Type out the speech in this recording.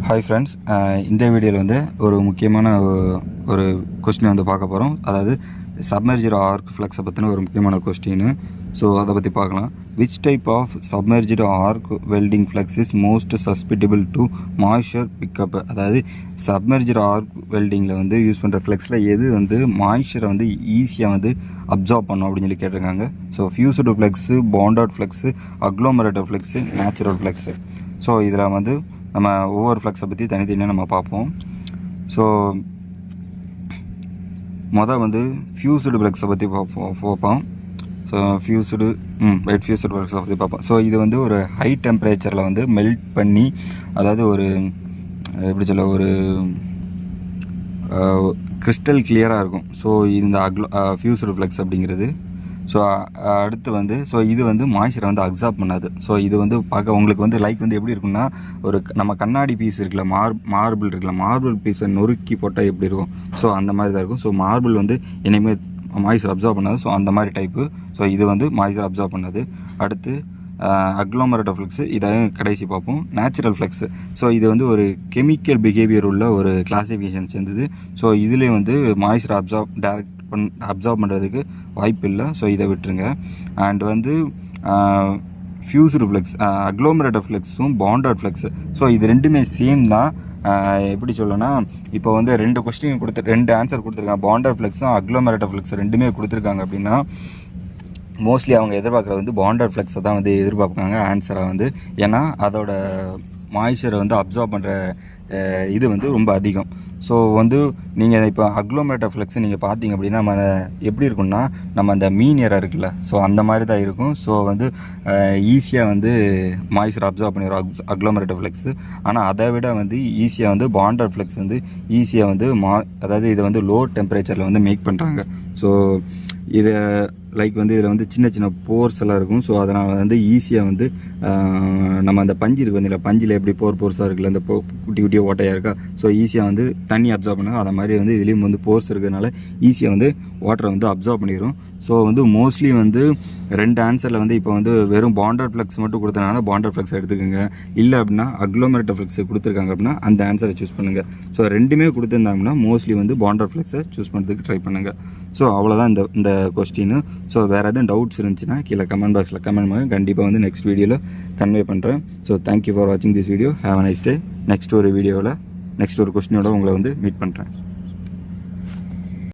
Hi friends, இந்த வீடியோவில் வந்து ஒரு முக்கியமான ஒரு கொஸ்டின் வந்து பார்க்க போகிறோம். அதாவது சப்மெர்ஜர் ஆர்க் ஃப்ளக்ஸை பற்றின ஒரு முக்கியமான கொஸ்டின். ஸோ அதை பற்றி பார்க்கலாம். Which type of submerged arc welding flux is most susceptible to moisture pickup? அதாவது சப்மெர்ஜ்டு ஆர்க் வெல்டிங்கில் வந்து யூஸ் பண்ணுற ஃப்ளக்ஸில் எது வந்து மாய்ஸ்சரை வந்து ஈஸியாக வந்து அப்சார்ப் பண்ணும் அப்படின்னு சொல்லி கேட்டிருக்காங்க. So fused flux, bonded flux, agglomerative flux, natural flux. So இதில் வந்து நம்ம ஒவ்வொரு ஃப்ளக்ஸை பற்றி தனித்தனியாக நம்ம பார்ப்போம். ஸோ மொதல் வந்து ஃபியூஸ்டு ஃப்ளக்ஸை பற்றி பார்ப்போம். ஸோ ஃபியூஸ்டு ஃப்ளக்ஸை பற்றி பார்ப்போம். ஸோ இது வந்து ஒரு ஹை டெம்பரேச்சரில் வந்து மெல்ட் பண்ணி, அதாவது ஒரு எப்படி சொல்ல, ஒரு கிறிஸ்டல் கிளியராக இருக்கும். ஸோ இந்த ஃபியூஸ்டு ஃப்ளக்ஸ் அப்படிங்கிறது. ஸோ அடுத்து வந்து இது வந்து மாய்ஸ்சரை வந்து அப்சார்ப் பண்ணாது. ஸோ இது வந்து பார்க்க உங்களுக்கு வந்து லைக் வந்து எப்படி இருக்குன்னா, ஒரு நம்ம கண்ணாடி பீஸ் இருக்குல்ல, மார்பிள் இருக்குல்ல, மார்பிள் பீஸை நொறுக்கி போட்டால் எப்படி இருக்கும், ஸோ அந்த மாதிரி தான் இருக்கும். ஸோ மார்பிள் வந்து என்னைக்குமே மாய்ஸ்சர் அப்சார்ப் பண்ணாது. ஸோ அந்த மாதிரி டைப்பு. ஸோ இது வந்து மாய்ஸ்சர் அப்சார்ப் பண்ணாது. அடுத்து அக்ளோமரேட்டிவ் ஃப்ளக்ஸு, இதை கடைசி பார்ப்போம். Natural flux. ஸோ இது வந்து ஒரு கெமிக்கல் பிஹேவியர் உள்ள ஒரு கிளாசிஃபிகேஷன் சேர்ந்தது. ஸோ இதுலேயும் வந்து மாய்ஸ்சர் அப்சார்ப் பண்ணுறதுக்கு வாய்ப்பு இல்லை. ஸோ இதை விட்டுருங்க. அண்ட் வந்து ஃபியூஸ்டு ஃப்ளக்ஸ், அக்ளோமரேட்டிவ் ஃப்ளக்ஸும் பாண்டட் ஃப்ளக்ஸு. ஸோ இது ரெண்டுமே சேம் தான். எப்படி சொல்லனா, இப்போ வந்து ரெண்டு ஆன்சர் கொடுத்துருக்காங்க. பாண்டட் ஃப்ளக்ஸும் அக்ளோமரேட்டிவ் ஃப்ளக்ஸ் ரெண்டுமே கொடுத்துருக்காங்க. அப்படின்னா மோஸ்ட்லி அவங்க எதிர்பார்க்குறது வந்து பாண்டட் ஃப்ளக்ஸை தான் வந்து எதிர்பார்ப்பாங்க ஆன்சராக வந்து. ஏன்னா அதோட மாய்ஸ்சரை வந்து அப்சார்ப் பண்ணுற இது வந்து ரொம்ப அதிகம். ஸோ வந்து நீங்கள் இப்போ அக்ளோமரேட்டிவ் ஃப்ளக்ஸ் நீங்கள் பார்த்தீங்க அப்படின்னா நம்ம எப்படி இருக்குன்னா, நம்ம அந்த மீன் ஏரா இருக்குல்ல, ஸோ அந்த மாதிரி தான் இருக்கும். ஸோ வந்து ஈஸியாக வந்து மாய்ஸ்சர் அப்சார்ப் பண்ணிடும் அக்ளோமரேட்டிவ் ஃப்ளக்ஸு. ஆனால் அதை விட வந்து ஈஸியாக வந்து பாண்டட் ஃப்ளக்ஸ் வந்து ஈஸியாக வந்து அதாவது இதை வந்து லோ டெம்பரேச்சரில் வந்து மேக் பண்ணுறாங்க. ஸோ இதை லைக் வந்து இதில் வந்து சின்ன சின்ன போர்ஸ் எல்லாம் இருக்கும். ஸோ அதனால் வந்து ஈஸியாக வந்து நம்ம அந்த பஞ்சு இருக்குது வந்து, பஞ்சில் எப்படி போர்ஸாக இருக்குல்ல, அந்த குட்டி குட்டியாக ஓட்டையாக இருக்கா, ஸோ ஈஸியாக வந்து தண்ணி அப்சார்ப் பண்ணுங்க. அதை மாதிரி வந்து இதுலேயும் வந்து போர்ஸ் இருக்கிறதுனால ஈஸியாக வந்து வாட்டரை வந்து அப்சார்ப் பண்ணிடும். ஸோ வந்து மோஸ்ட்லி வந்து ரெண்டு ஆன்சரில் வந்து இப்போ வந்து வெறும் பாண்டட் ஃப்ளக்ஸ் மட்டும் கொடுத்தனால பாண்டட் ஃப்ளக்ஸ் எடுத்துக்கோங்க. இல்லை அப்படின்னா அக்ளோமரேட்டிவ் ஃப்ளக்ஸ் கொடுத்துருக்காங்க அப்படின்னா அந்த ஆன்சரை சூஸ் பண்ணுங்கள். ஸோ ரெண்டுமே கொடுத்துருந்தாங்கன்னா மோஸ்ட்லி வந்து பாண்டட் ஃப்ளக்ஸை சூஸ் பண்ணுறதுக்கு ட்ரை பண்ணுங்கள். ஸோ அவ்வளோதான் இந்த கொஸ்டின். ஸோ வேறு எதுவும் டவுட்ஸ் இருந்துச்சுன்னா கீழே கமெண்ட் பாக்ஸில் கமெண்ட் பண்ணுங்கள். கண்டிப்பாக வந்து நெக்ஸ்ட் வீடியோவில் கன்வே பண்ணுறேன். ஸோ தேங்க்யூ ஃபார் வாட்சிங் this video. Have a nice day. Next ஒரு கொஸ்டினோட உங்களை வந்து மீட் பண்ணுறேன்.